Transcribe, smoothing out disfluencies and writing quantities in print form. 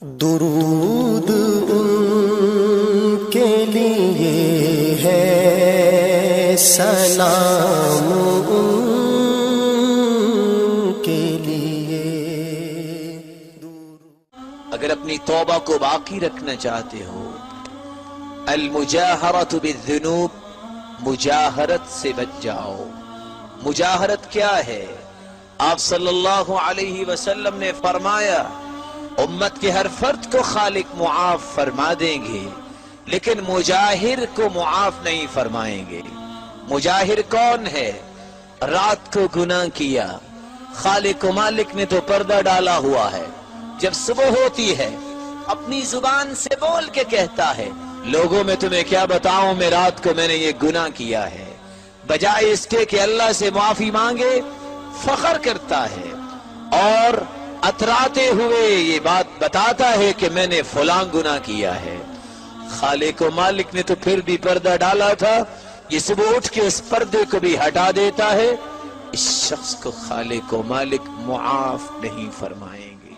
درود ان کے لیے ہے، سلام ان کے لیے۔ اگر اپنی توبہ کو باقی رکھنا چاہتے ہو، المجاہرۃ بالذنوب، مجاہرت سے بچ جاؤ۔ مجاہرت کیا ہے؟ آپ صلی اللہ علیہ وسلم نے فرمایا امت کے ہر فرد کو خالق معاف فرما دیں گے، لیکن مجاہر کو معاف نہیں فرمائیں گے۔ مجاہر کون ہے؟ رات کو گناہ کیا، خالق و مالک نے تو پردہ ڈالا ہوا ہے، جب صبح ہوتی ہے اپنی زبان سے بول کے کہتا ہے لوگوں میں تمہیں کیا بتاؤں، میں رات کو میں نے یہ گناہ کیا ہے، بجائے اس کے کہ اللہ سے معافی مانگے فخر کرتا ہے اور اتراتے ہوئے یہ بات بتاتا ہے کہ میں نے فلاں گناہ کیا ہے۔ خالق و مالک نے تو پھر بھی پردہ ڈالا تھا، یہ صبح اٹھ کے اس پردے کو بھی ہٹا دیتا ہے، اس شخص کو خالق و مالک معاف نہیں فرمائیں گے۔